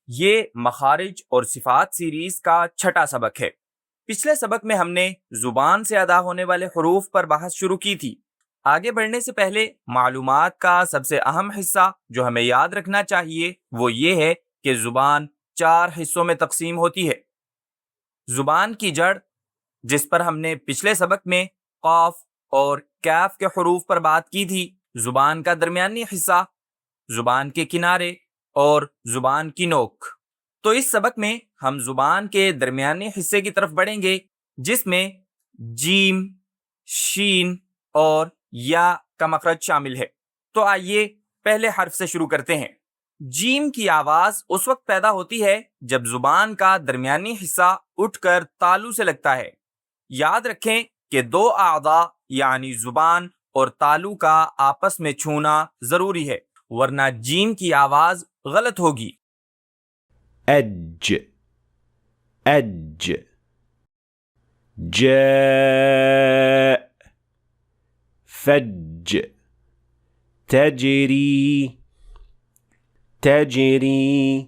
یہ مخارج اور صفات سیریز کا چھٹا سبق ہے۔ پچھلے سبق میں ہم نے زبان سے ادا ہونے والے حروف پر بحث شروع کی تھی۔ آگے بڑھنے سے پہلے معلومات کا سب سے اہم حصہ جو ہمیں یاد رکھنا چاہیے وہ یہ ہے کہ زبان 4 حصوں میں تقسیم ہوتی ہے۔ زبان کی جڑ، جس پر ہم نے پچھلے سبق میں قاف اور کاف کے حروف پر بات کی تھی، زبان کا درمیانی حصہ، زبان کے کنارے اور زبان کی نوک۔ تو اس سبق میں ہم زبان کے درمیانی حصے کی طرف بڑھیں گے، جس میں جیم، شین اور یا کا مخرج شامل ہے۔ تو آئیے پہلے حرف سے شروع کرتے ہیں۔ جیم کی آواز اس وقت پیدا ہوتی ہے جب زبان کا درمیانی حصہ اٹھ کر تالو سے لگتا ہے۔ یاد رکھیں کہ 2 اعضاء یعنی زبان اور تالو کا آپس میں چھونا ضروری ہے، ورنہ جیم کی آواز غلط ہوگی۔ اج اج جاء فج تجری تجری۔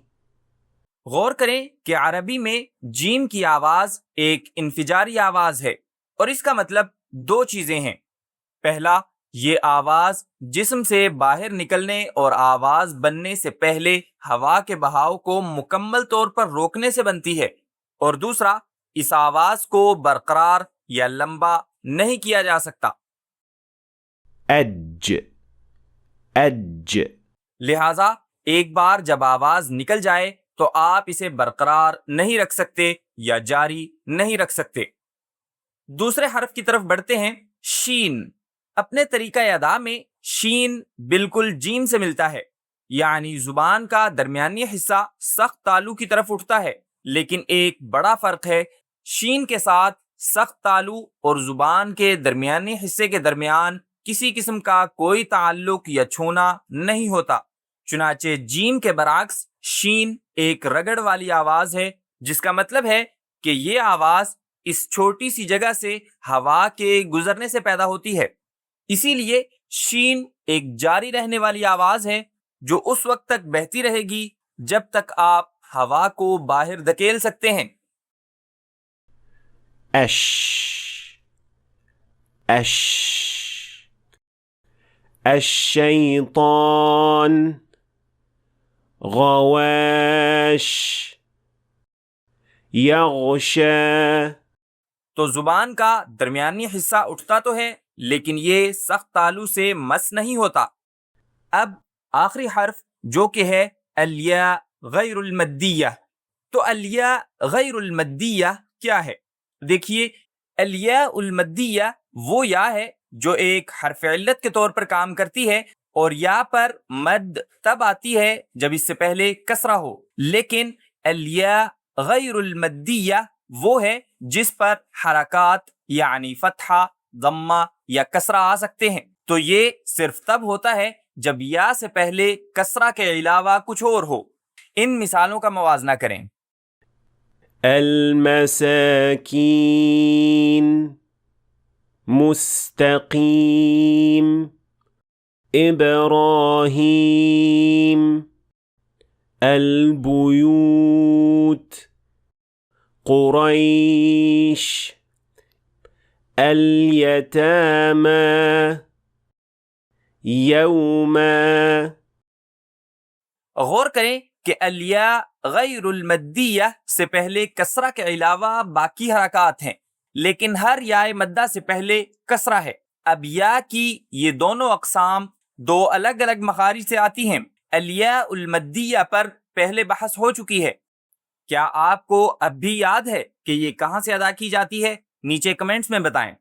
غور کریں کہ عربی میں جیم کی آواز ایک انفجاری آواز ہے، اور اس کا مطلب 2 چیزیں ہیں۔ پہلا، یہ آواز جسم سے باہر نکلنے اور آواز بننے سے پہلے ہوا کے بہاؤ کو مکمل طور پر روکنے سے بنتی ہے، اور دوسرا، اس آواز کو برقرار یا لمبا نہیں کیا جا سکتا۔ اج اج لہٰذا ایک بار جب آواز نکل جائے تو آپ اسے برقرار نہیں رکھ سکتے یا جاری نہیں رکھ سکتے۔ دوسرے حرف کی طرف بڑھتے ہیں۔ شین۔ اپنے طریقہ ادا میں شین بالکل جیم سے ملتا ہے، یعنی زبان کا درمیانی حصہ سخت تالو کی طرف اٹھتا ہے، لیکن ایک بڑا فرق ہے۔ شین کے ساتھ سخت تالو اور زبان کے درمیانی حصے کے درمیان کسی قسم کا کوئی تعلق یا چھونا نہیں ہوتا۔ چنانچہ جیم کے برعکس شین ایک رگڑ والی آواز ہے، جس کا مطلب ہے کہ یہ آواز اس چھوٹی سی جگہ سے ہوا کے گزرنے سے پیدا ہوتی ہے۔ اسی لیے شین ایک جاری رہنے والی آواز ہے جو اس وقت تک بہتی رہے گی جب تک آپ ہوا کو باہر دھکیل سکتے ہیں۔ اش اش الشیطان غواش یغشا۔ تو زبان کا درمیانی حصہ اٹھتا تو ہے، لیکن یہ سخت تالو سے مس نہیں ہوتا۔ اب آخری حرف جو کہ ہے الیاء غیر المدیہ۔ تو الیاء غیر المدیہ کیا ہے؟ دیکھیے، الیاء المدیہ وہ یا ہے جو ایک حرف علت کے طور پر کام کرتی ہے، اور یا پر مد تب آتی ہے جب اس سے پہلے کسرہ ہو، لیکن الیاء غیر المدیہ وہ ہے جس پر حرکات یعنی فتحہ، ضمہ یا کسرہ آ سکتے ہیں۔ تو یہ صرف تب ہوتا ہے جب یا سے پہلے کسرہ کے علاوہ کچھ اور ہو۔ ان مثالوں کا موازنہ کریں۔ المساکین مستقیم ابراہیم البیوت قریش الیتامى یوما۔ غور کریں کہ الیاء غیر المدیہ سے پہلے کسرہ کے علاوہ باقی حرکات ہیں، لیکن ہر یا مدہ سے پہلے کسرہ ہے۔ اب یا کی یہ دونوں اقسام 2 الگ الگ مخارج سے آتی ہیں۔ الیاء المدیہ پر پہلے بحث ہو چکی ہے۔ کیا آپ کو اب بھی یاد ہے کہ یہ کہاں سے ادا کی جاتی ہے؟ نیچے کمنٹس میں بتائیں۔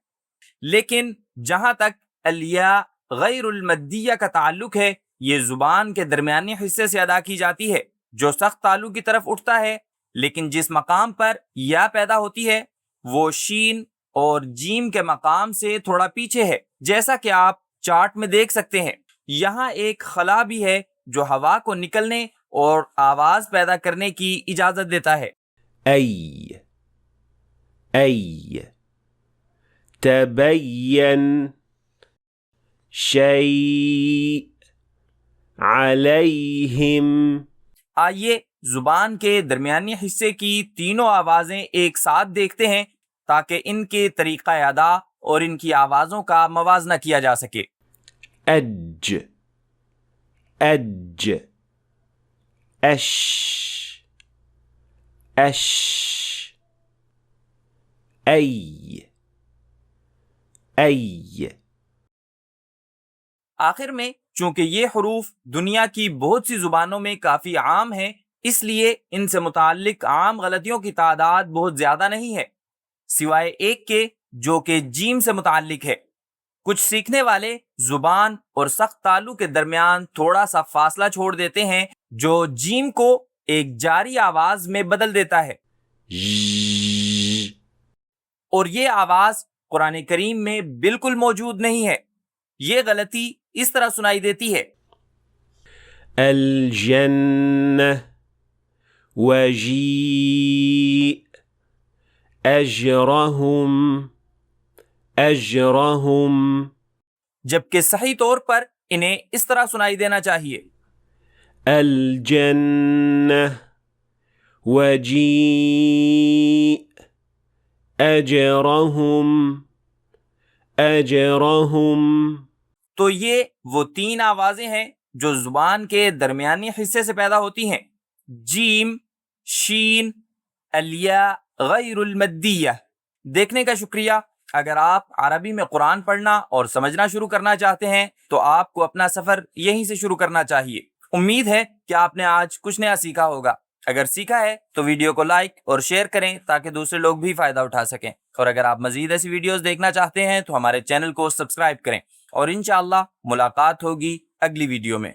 لیکن جہاں تک الیاء غیر المدیہ کا تعلق ہے، یہ زبان کے درمیانی حصے سے ادا کی جاتی ہے جو سخت تالو کی طرف اٹھتا ہے، لیکن جس مقام پر یا پیدا ہوتی ہے وہ شین اور جیم کے مقام سے تھوڑا پیچھے ہے، جیسا کہ آپ چارٹ میں دیکھ سکتے ہیں۔ یہاں ایک خلا بھی ہے جو ہوا کو نکلنے اور آواز پیدا کرنے کی اجازت دیتا ہے۔ ای ای تبین شیء علیہم۔ آئیے زبان کے درمیانی حصے کی تینوں آوازیں ایک ساتھ دیکھتے ہیں تاکہ ان کے طریقہ ادا اور ان کی آوازوں کا موازنہ کیا جا سکے۔ أج أج أش أش أي أي آخر میں چونکہ یہ حروف دنیا کی بہت سی زبانوں میں کافی عام ہیں، اس لیے ان سے متعلق عام غلطیوں کی تعداد بہت زیادہ نہیں ہے، سوائے ایک کے جو کہ جیم سے متعلق ہے۔ کچھ سیکھنے والے زبان اور سخت تالو کے درمیان تھوڑا سا فاصلہ چھوڑ دیتے ہیں جو جیم کو ایک جاری آواز میں بدل دیتا ہے، ج اور یہ آواز قرآن کریم میں بالکل موجود نہیں ہے۔ یہ غلطی اس طرح سنائی دیتی ہے، الجنة وجيء أجرهم أجرهم جبکہ صحیح طور پر انہیں اس طرح سنائی دینا چاہیے، الجنة وجيء أجرهم أجرهم۔ تو یہ وہ تین آوازیں ہیں جو زبان کے درمیانی حصے سے پیدا ہوتی ہیں، جیم، شین، الیا غیر المدیہ۔ دیکھنے کا شکریہ۔ اگر آپ عربی میں قرآن پڑھنا اور سمجھنا شروع کرنا چاہتے ہیں تو آپ کو اپنا سفر یہیں سے شروع کرنا چاہیے۔ امید ہے کہ آپ نے آج کچھ نیا سیکھا ہوگا۔ اگر سیکھا ہے تو ویڈیو کو لائک اور شیئر کریں تاکہ دوسرے لوگ بھی فائدہ اٹھا سکیں، اور اگر آپ مزید ایسی ویڈیوز دیکھنا چاہتے ہیں تو ہمارے چینل کو سبسکرائب کریں، اور انشاءاللہ ملاقات ہوگی اگلی ویڈیو میں۔